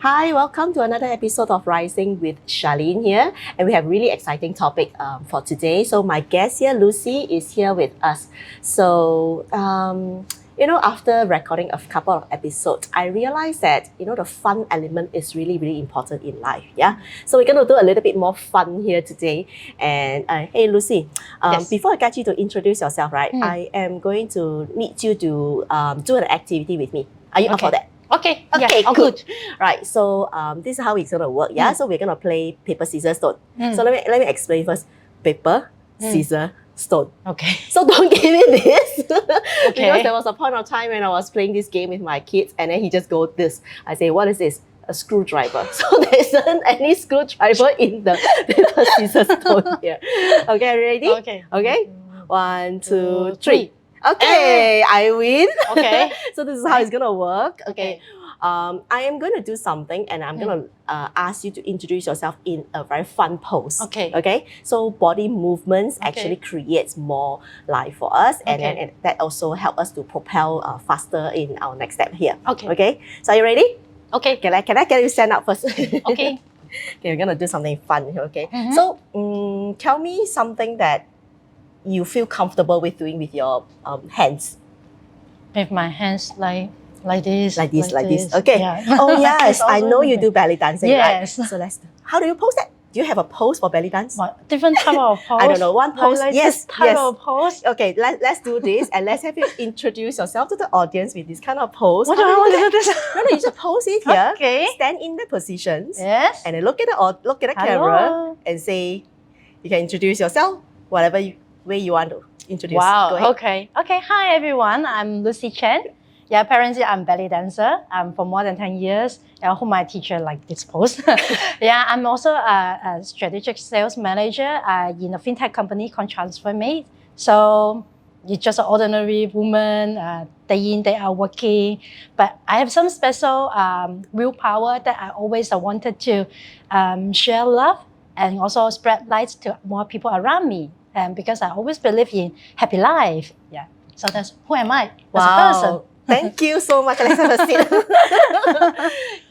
Hi, welcome to another episode of Rising with Charlene here. And we have really exciting topic for today. So my guest here, Lucy, is here with us. So, after recording a couple of episodes, I realized that, the fun element is really, really important in life. Yeah. So we're going to do a little bit more fun here today. And hey, Lucy, Yes. before I get you to introduce yourself, right, I am going to need you to do an activity with me. Are you up for that? Okay. Okay, Yeah, good. Right, so this is how it's gonna work. Yeah, so we're gonna play paper, scissors, stone. So let me explain first. Paper, scissors, stone. Okay. So don't give me this because Okay. there was a point of time when I was playing this game with my kids, and then he just go this. I say, what is this? A screwdriver. So there isn't any screwdriver in the paper, scissors, stone here. Okay, ready? Okay. Okay. 1, 2, 3. 3. Okay, I win. Okay. So this is how it's gonna work. Okay. I am gonna do something, and I'm gonna ask you to introduce yourself in a very fun pose. Okay. Okay. So body movements Okay. actually creates more life for us, and, Okay. and that also help us to propel faster in our next step here. Okay. Okay. So are you ready? Okay. Can I get you stand up first? Okay. Okay. We're gonna do something fun here. Okay. Mhm. So tell me something that you feel comfortable with doing with your hands. With my hands like this. Like this. Okay. Yeah. Oh yes, It's I also know you okay. do belly dancing, Yes. right? So how do you pose that? Do you have a pose for belly dance? What different type of pose? I don't know. One pose. Like Yes, this type yes. of pose. Okay, let's do this, and let's have you introduce yourself to the audience with this kind of pose. What do How I do want you to do do this? that? No, you just pose it here. Okay. Stand in the positions, Yes. and then look at the camera and say, you can introduce yourself, whatever way you want to introduce. Go Wow. ahead. Okay. Okay. Hi everyone. I'm Lucy Cheng. Yeah, apparently I'm belly dancer. For more than 10 years. Who my teacher like this pose. Yeah, I'm also a strategic sales manager in a fintech company called Transformate. So you're just an ordinary woman, day in, day out working. But I have some special willpower that I always wanted to share love and also spread light to more people around me. And because I always believe in happy life. Yeah. So that's who am I as a person. Thank you so much. Let's have a seat.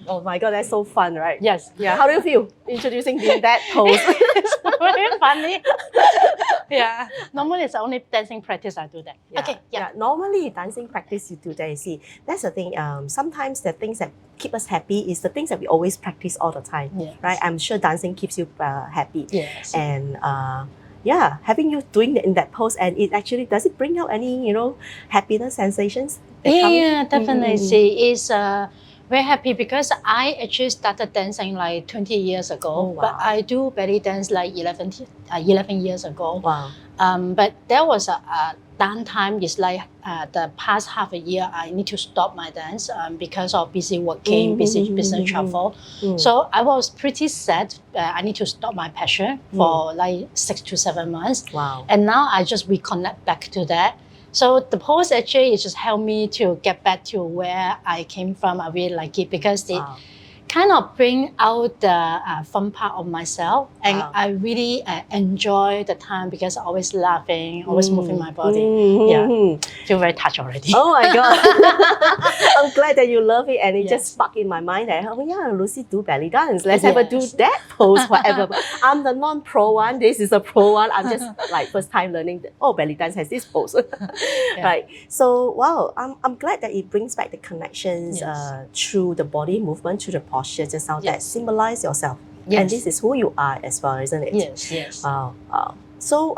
Oh my God, that's so fun, right? Yes. Yeah. How do you feel introducing that pose? It's very funny. Yeah. Normally it's only dancing practice I do that. Yeah, Okay. Yeah. Normally, dancing practice you do that. You see, that's the thing. Sometimes the things that keep us happy is the things that we always practice all the time, Yes. right? I'm sure dancing keeps you happy. Yes. And having you doing in that pose, and it actually does it bring out any happiness sensations? that come? Yeah, definitely. It's very happy because I actually started dancing like 20 years ago. Oh, wow. But I do belly dance like 11 years ago. Wow. But there was a downtime. It's like the past half a year, I need to stop my dance because of busy working, busy business travel. So I was pretty sad. I need to stop my passion for like 6 to 7 months. Wow. And now I just reconnect back to that. So the pose actually it just helped me to get back to where I came from. I really like it because it kind of bring out the fun part of myself, and I really enjoy the time because I always laughing, always moving my body. Yeah, feel very touched already. Oh my God. I'm glad that you love it, and it Yes. just sparked in my mind that, oh yeah, Lucy do belly dance. Let's have her do that pose, whatever. But I'm the non-pro one. This is a pro one. I'm just like first time learning that, belly dance has this pose. Right. So wow, I'm glad that it brings back the connections through the body movement, through the posture just now that symbolize yourself. Yes. And this is who you are as well, isn't it? Yes, yes. Wow. So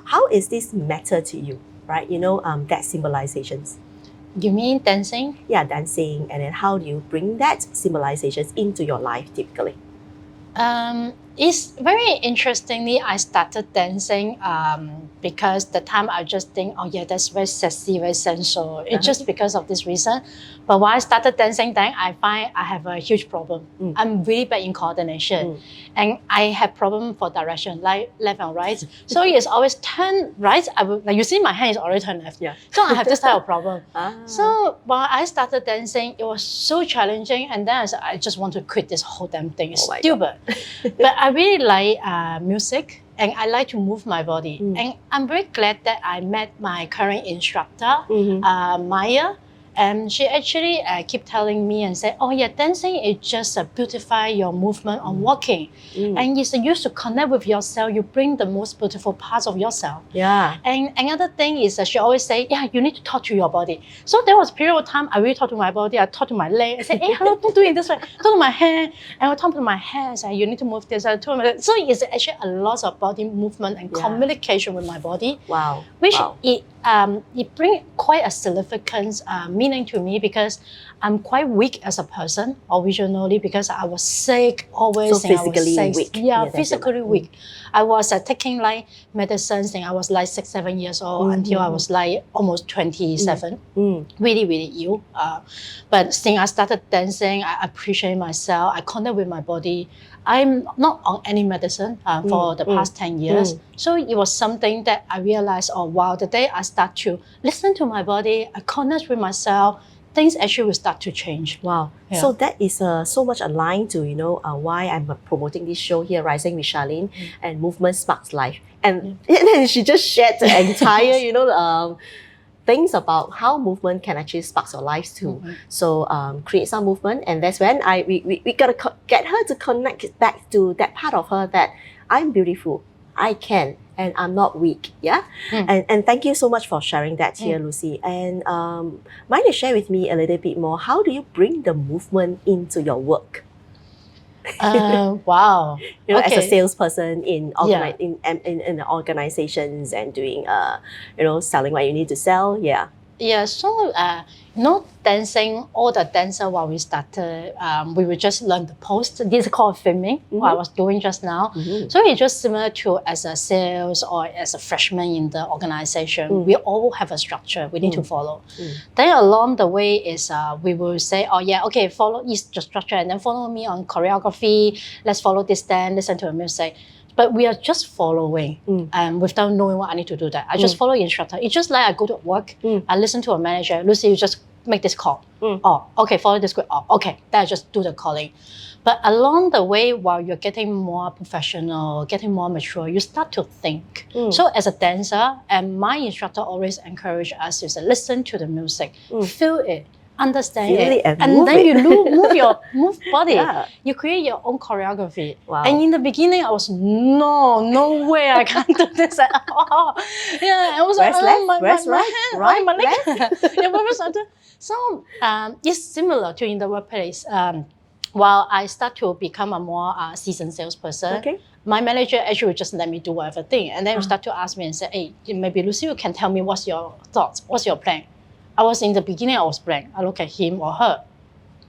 how is this matter to you, right? That symbolizations. You mean dancing? Yeah, dancing. And then how do you bring that symbolizations into your life typically? It's very interestingly, I started dancing because the time I just think, oh yeah, that's very sexy, very sensual. It's just because of this reason. But when I started dancing, then I find I have a huge problem. I'm really bad in coordination. And I have problem for direction, like left and right. So it's always turn right. Like you see my hand is already turned left. Yeah. So I have this type of problem. So when I started dancing, it was so challenging. And then I said, I just want to quit this whole damn thing. It's stupid. But I really like music and I like to move my body. And I'm very glad that I met my current instructor, Maya. And she actually keep telling me and say, oh yeah, dancing is just beautify your movement on walking. And it's used to connect with yourself. You bring the most beautiful parts of yourself. Yeah. And another thing is that she always say, yeah, you need to talk to your body. So there was a period of time I really talk to my body. I talk to my leg. I say, hey, hello, don't do it this way. Talk to my hand. And I talk to my hands. Say, you need to move this. I talk to my... So it's actually a lot of body movement and communication with my body. Wow. Which it brings quite a significant meaning to me because I'm quite weak as a person originally because I was sick always. So physically weak. Yeah, physically weak. I was taking like medicines since I was like 6-7 years old until I was like almost 27. Really, really ill. But since I started dancing, I appreciate myself. I connect with my body. I'm not on any medicine for the past 10 years. So it was something that I realized, oh wow, the day I start to listen to my body, I connect with myself, things actually will start to change. Wow. Yeah. So that is so much aligned to, why I'm promoting this show here, Rising with Charlene, and Movement Sparks Life. And then she just shared the entire, things about how movement can actually spark your lives too. So create some movement, and that's when we gotta get her to connect back to that part of her that I'm beautiful, I can, and I'm not weak. Yeah. And thank you so much for sharing that here, Lucy. And mind to share with me a little bit more. How do you bring the movement into your work? Wow. As a salesperson in the organizations and doing selling what you need to sell. Yeah. Yeah, so dancing, all the dancer while we started, we would just learn the post. This is called filming, what I was doing just now. So it's just similar to as a sales or as a freshman in the organization. We all have a structure we need to follow. Then along the way is we will say, oh yeah, okay, follow the structure and then follow me on choreography. Let's follow this dance, listen to the music. But we are just following without knowing what I need to do that. I just follow the instructor. It's just like I go to work, I listen to a manager, Lucy, you just make this call. Oh, okay, follow this script. Oh, okay, then I just do the calling. But along the way, while you're getting more professional, getting more mature, you start to think. So as a dancer, and my instructor always encourage us to listen to the music, feel it, understand Feel it and and move then it. you move body. Yeah. You create your own choreography. Wow. And in the beginning, I was no way I can't do this at all. Yeah, I was Where's like, left? my Where's hand, right? my Right? leg. Yeah, what was that? So it's similar to in the workplace. While I start to become a more seasoned salesperson, Okay. my manager actually would just let me do whatever thing. And then start to ask me and say, hey, maybe Lucy, you can tell me what's your thoughts? What's your plan? I was in the beginning, I was blank. I look at him or her.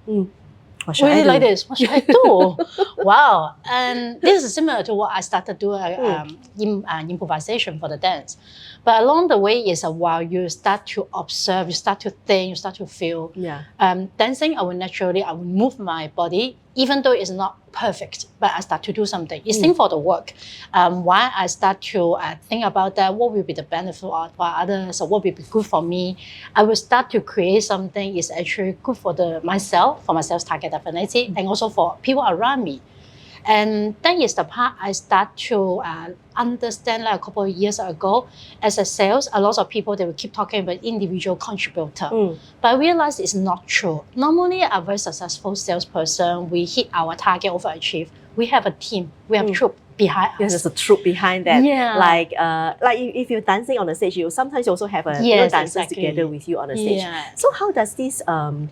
What should I Really do? like this. What should I do? Wow. And this is similar to what I started doing improvisation for the dance. But along the way is while you start to observe, you start to think, you start to feel. Yeah. Dancing, I will move my body, even though it's not perfect, but I start to do something. It's thing for the work. Why I start to think about that, what will be the benefit for others, or what will be good for me. I will start to create something is actually good for myself, for my sales target definitely, and also for people around me. And that is the part I start to understand like a couple of years ago. As a sales, a lot of people, they will keep talking about individual contributor. But I realized it's not true. Normally, a very successful salesperson, we hit our target, overachieve. We have a team, we have troop behind us. Yes, there's a troop behind that. Yeah. Like if you're dancing on the stage, you sometimes also have dancers together with you on the stage. Yeah. So how does this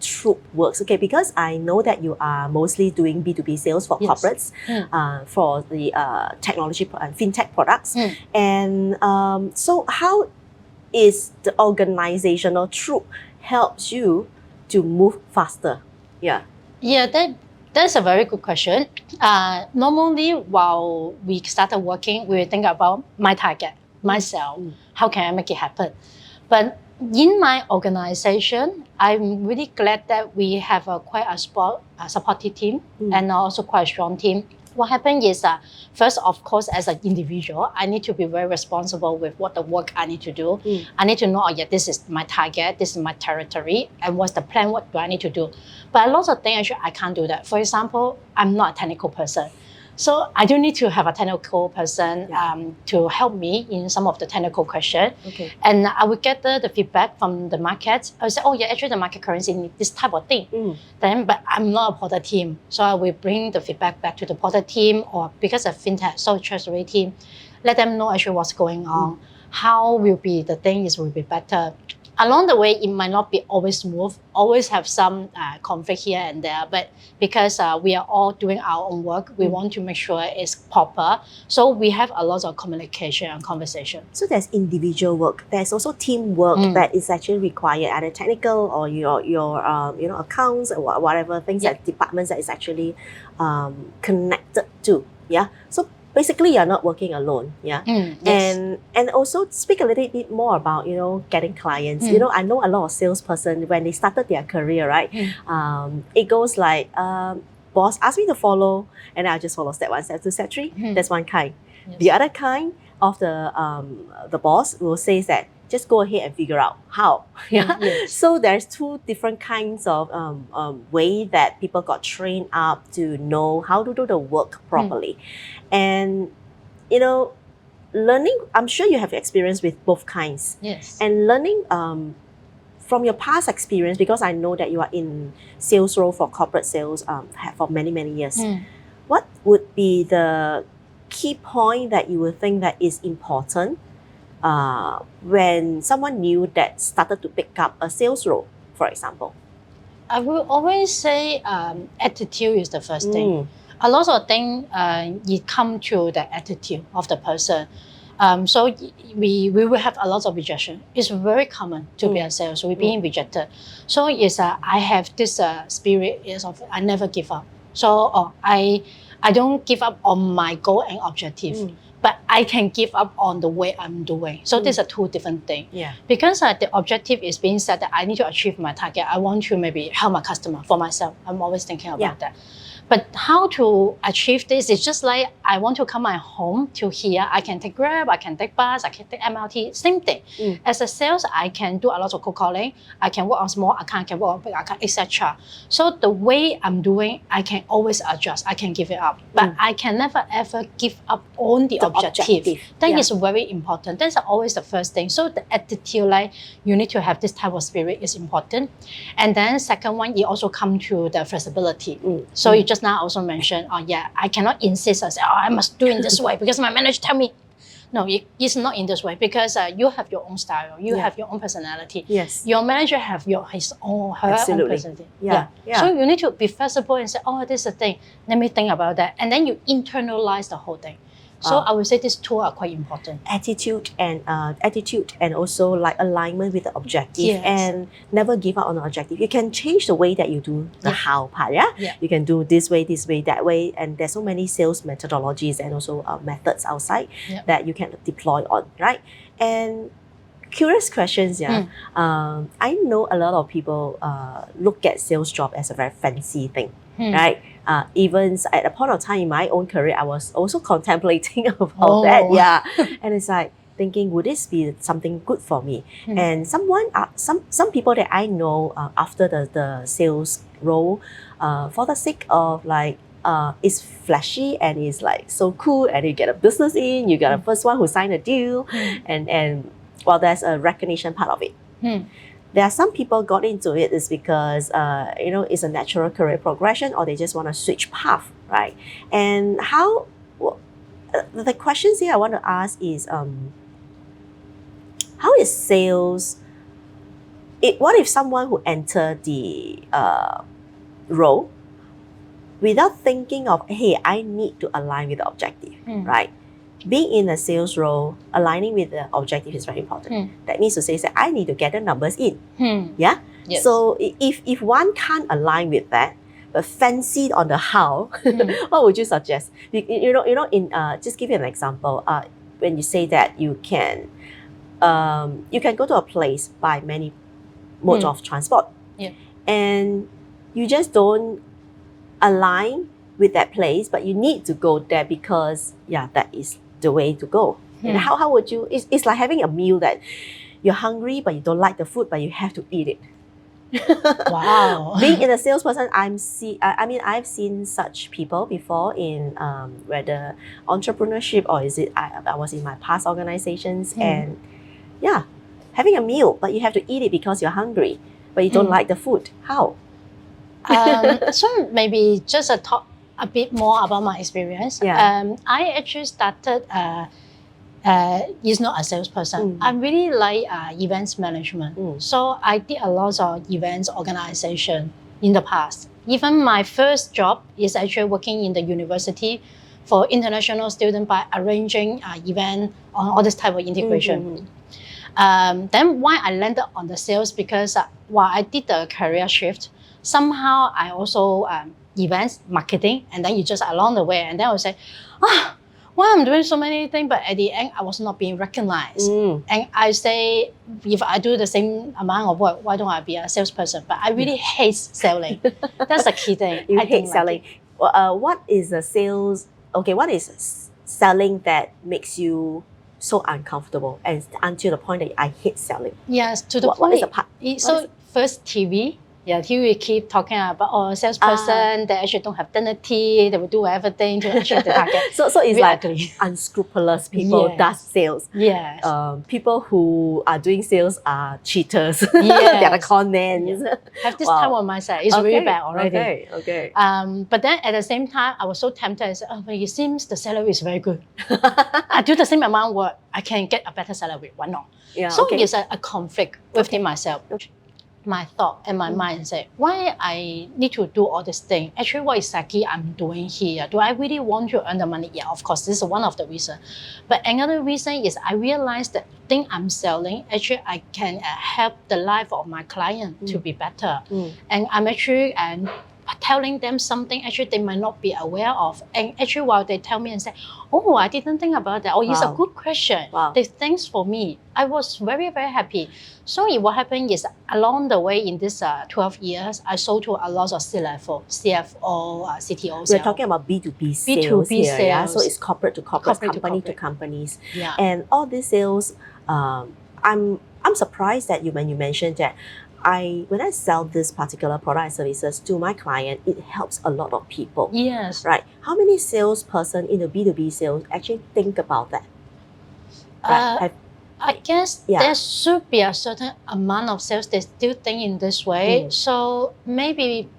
troop works? Okay, because I know that you are mostly doing B2B sales for corporates, for the technology and fintech products. And so how is the organizational troop helps you to move faster? Yeah. Yeah, that's a very good question. Normally, while we started working, we think about my target, myself. How can I make it happen? But in my organization, I'm really glad that we have quite a supportive team and also quite a strong team. What happened is first, of course, as an individual, I need to be very responsible with what the work I need to do. I need to know, this is my target, this is my territory, and what's the plan, what do I need to do? But a lot of things, actually, I can't do that. For example, I'm not a technical person. So I do need to have a technical person to help me in some of the technical questions. Okay. And I would get the feedback from the market. I would say, oh yeah, actually the market currency needs this type of thing. Then, but I'm not a portal team. So I will bring the feedback back to the portal team, or because of fintech, so treasury team, let them know actually what's going on. How will be the thing will be better. Along the way, it might not be always smooth, always have some conflict here and there, but because we are all doing our own work, we want to make sure it's proper. So we have a lot of communication and conversation. So there's individual work. There's also teamwork that is actually required, either technical or your accounts or whatever things that departments that is actually connected to. Yeah. So basically, you're not working alone, Yes. And also speak a little bit more about getting clients. I know a lot of salesperson when they started their career, right? It goes like, boss asked me to follow, and I'll just follow step 1, step 2, step 3. That's one kind. Yes. The other kind of the boss will say that just go ahead and figure out how. Yes. So there's 2 different kinds of way that people got trained up to know how to do the work properly. And learning, I'm sure you have experience with both kinds. Yes. And learning from your past experience, because I know that you are in sales role for corporate sales for many, many years. What would be the key point that you would think that is important when someone new that started to pick up a sales role, for example? I will always say attitude is the first thing. A lot of things it come to the attitude of the person. So we will have a lot of rejection. It's very common to be a sales. We're being rejected. So I have this spirit is of I never give up. So I don't give up on my goal and objective. But I can give up on the way I'm doing. So these are 2 different things. Yeah. Because the objective is being set that I need to achieve my target. I want to maybe help my customer for myself. I'm always thinking about that. But how to achieve this is just like I want to come my home to here. I can take Grab, I can take bus, I can take MRT, same thing. As a sales, I can do a lot of cold calling. I can work on small account, I can work on big account, etc. So the way I'm doing, I can always adjust. I can give it up. But I can never ever give up on the objective. That is very important. That's always the first thing. So the attitude, like you need to have this type of spirit is important. And then second one, it also come to the flexibility. So you just now also mentioned, I cannot insist and say, I must do it this way because my manager tell me. No, it's not in this way because you have your own style, you have your own personality. Yes. Your manager have his own, her own personality. Yeah. So you need to be flexible and say, this is the thing. Let me think about that. And then you internalize the whole thing. So I would say these 2 are quite important. Attitude and also like alignment with the objective and never give up on the objective. You can change the way that you do the how part, You can do this way, that way, and there's so many sales methodologies and also methods outside that you can deploy on, right? And curious questions, I know a lot of people look at sales job as a very fancy thing, right? Even at a point of time in my own career, I was also contemplating about that, and it's like thinking, would this be something good for me? And some people that I know after the sales role, for the sake of like it's flashy and it's like so cool, and you get a business in, you got the first one who signed a deal, and well, there's a recognition part of it. There are some people got into it is because it's a natural career progression, or they just want to switch path, right? And how the questions here I want to ask is how is sales? What if someone who entered the role without thinking of, hey, I need to align with the objective, right? Being in a sales role, aligning with the objective is very important. That means to say that I need to get the numbers in. Yeah? Yes. So if one can't align with that, but fancy on the how, what would you suggest? Just give you an example. When you say that you can go to a place by many modes of transport, and you just don't align with that place, but you need to go there because that is the way to go. And how would you? It's like having a meal that you're hungry, but you don't like the food, but you have to eat it. Wow. Being in a salesperson, I've seen such people before in whether entrepreneurship or is it I was in my past organizations and yeah, having a meal, but you have to eat it because you're hungry, but you don't like the food. How? So maybe just talk a bit more about my experience. Yeah. I actually started is not a salesperson. I really like events management. So I did a lot of events organization in the past. Even my first job is actually working in the university for international students by arranging event on all this type of integration. Then why I landed on the sales because while I did the career shift, somehow I also events marketing, and then you just along the way, and then I would say, why I'm doing so many things, but at the end I was not being recognized. And I say, if I do the same amount of work, why don't I be a salesperson? But I really hate selling. That's the key thing. I hate selling. What is the sales? Okay, what is selling that makes you so uncomfortable and until the point that I hate selling? Yes, to the point. What is the part? First TV. Yeah, TV keep talking about salesperson that actually don't have dignity, they will do everything to achieve the target. So it's like unscrupulous people does sales. Yes. People who are doing sales are cheaters. They're the con men. Have this time on my side. It's really bad already. Okay. But then at the same time, I was so tempted. I said, but it seems the salary is very good. I do the same amount of work. I can get a better salary. Why not? Yeah, so it's a conflict within myself. My thought and my mind say, why I need to do all this thing? Actually, what exactly I'm doing here? Do I really want to earn the money? Yeah, of course, this is one of the reasons. But another reason is I realized that thing I'm selling, actually, I can help the life of my client to be better. And I'm actually telling them something actually they might not be aware of. And actually while they tell me and say, oh, I didn't think about that. Oh, it's a good question. They thanks for me. I was very, very happy. So what happened is along the way in this 12 years, I sold to a lot of C-level, CFO, CTO. We're talking about B2B sales B2B here, sales. Yeah? So it's corporate to corporate, company to companies. Yeah. And all these sales, I'm surprised that when you mentioned that when I sell this particular product and services to my client, it helps a lot of people. Yes. Right. How many salesperson in the B2B sales actually think about that? Right. I guess there should be a certain amount of sales that still think in this way. So maybe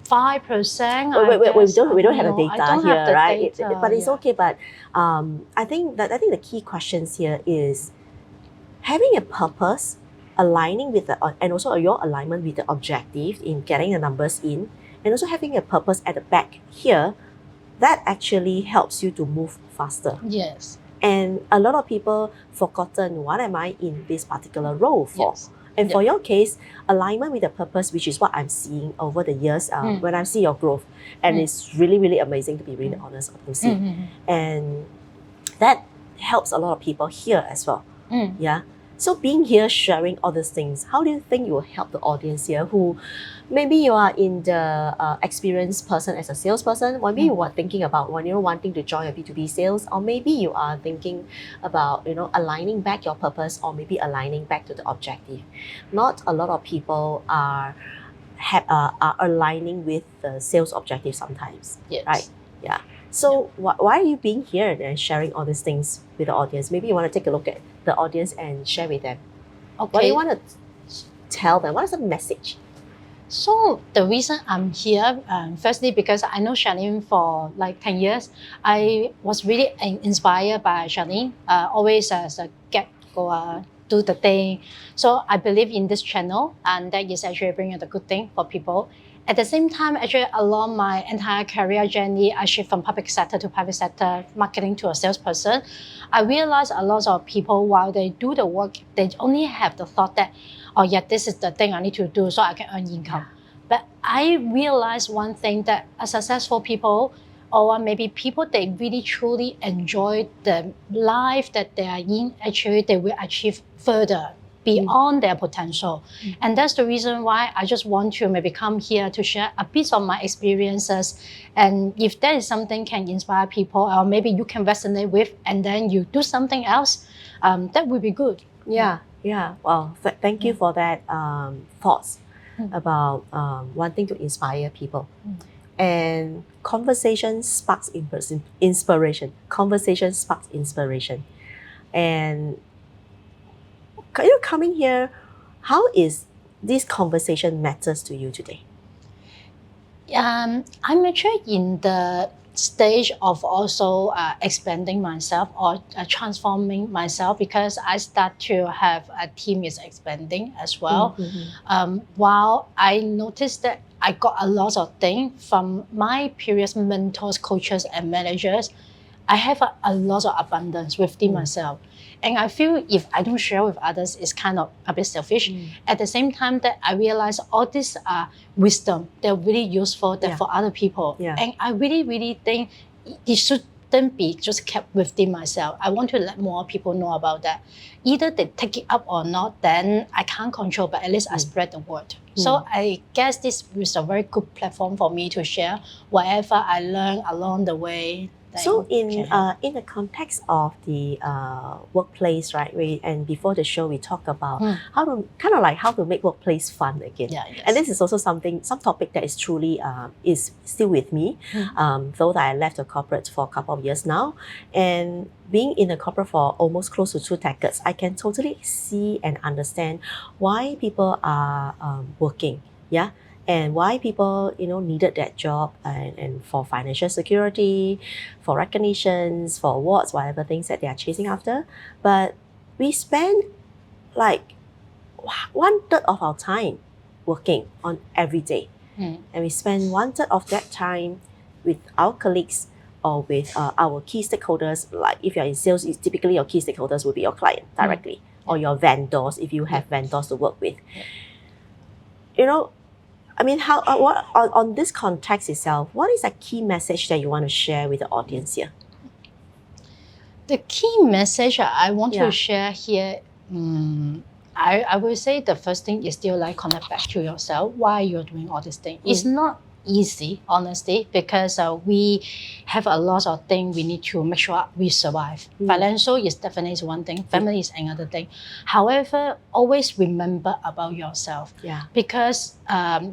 5%. Wait, we don't have the data here, right? But it's okay. But I think the key questions here is having a purpose, aligning with and also your alignment with the objective in getting the numbers in, and also having a purpose at the back here, that actually helps you to move faster. Yes. And a lot of people forgotten, what am I in this particular role for? Yes. And for your case, alignment with the purpose, which is what I'm seeing over the years when I see your growth. And it's really, really amazing to be really honest to see. And that helps a lot of people here as well. Yeah. So being here, sharing all these things, how do you think you will help the audience here who maybe you are in the experienced person as a salesperson, maybe you are thinking about when you're wanting to join a B2B sales, or maybe you are thinking about, aligning back your purpose or maybe aligning back to the objective. Not a lot of people are aligning with the sales objective sometimes, right? Yeah. So why are you being here and sharing all these things with the audience? Maybe you want to take a look at the audience and share with them. Okay. What do you want to tell them? What is the message? So the reason I'm here, firstly, because I know Charlene for like 10 years. I was really inspired by Charlene, always as a get-goer, do the thing. So I believe in this channel, and that is actually bringing the good thing for people. At the same time, actually, along my entire career journey, I shift from public sector to private sector, marketing to a salesperson. I realized a lot of people, while they do the work, they only have the thought that, oh yeah, this is the thing I need to do so I can earn income. But I realized one thing, that a successful people, or maybe people that really truly enjoy the life that they are in, actually they will achieve further beyond their potential. And that's the reason why I just want to maybe come here to share a piece of my experiences. And if there is something can inspire people, or maybe you can resonate with, and then you do something else, that would be good. Yeah. Well, thank you for that thoughts. about wanting to inspire people. And conversation sparks inspiration. Conversation sparks inspiration. And coming here, how is this conversation matters to you today? I'm actually in the stage of also expanding myself or transforming myself because I start to have a team is expanding as well. While I noticed that I got a lot of things from my previous mentors, coaches, and managers, I have a lot of abundance within myself. And I feel if I don't share with others, it's kind of a bit selfish. At the same time that I realize all this wisdom, they're really useful for other people. And I really, really think it shouldn't be just kept within myself. I want to let more people know about that. Either they take it up or not, then I can't control, but at least I spread the word. So I guess this is a very good platform for me to share whatever I learn along the way. So in the context of the workplace, right? And before the show, we talk about how to make workplace fun again. And this is also some topic that is truly is still with me, though that I left the corporate for a couple of years now, and being in the corporate for almost close to 2 decades, I can totally see and understand why people are working. And why people needed that job and for financial security, for recognitions, for awards, whatever things that they are chasing after. But we spend like 1/3 of our time working on every day. And we spend 1/3 of that time with our colleagues or with our key stakeholders. Like if you're in sales, typically your key stakeholders will be your client directly or your vendors if you have vendors to work with. I mean, what on this context itself, what is a key message that you want to share with the audience here? The key message I want to share here, I will say the first thing is still like connect back to yourself. Why you're doing all these things? It's not easy, honestly, because we have a lot of things we need to make sure we survive. Financial is definitely one thing, family is another thing. However, always remember about yourself. Because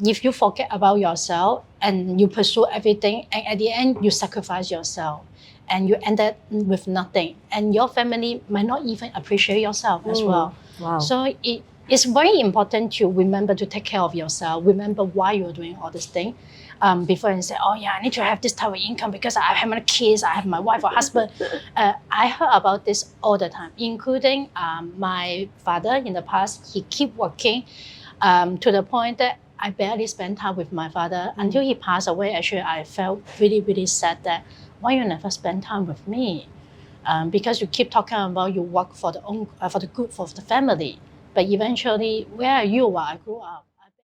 if you forget about yourself and you pursue everything, and at the end you sacrifice yourself and you end up with nothing, and your family might not even appreciate yourself as well. So it's very important to remember to take care of yourself, remember why you're doing all this thing. Before you say, oh yeah, I need to have this type of income because I have my kids, I have my wife or husband. I heard about this all the time, including my father in the past. He keep working to the point that I barely spend time with my father until he passed away. Actually, I felt really, really sad that why you never spend time with me? Because you keep talking about you work for the good for the family, but eventually, where are you while I grew up?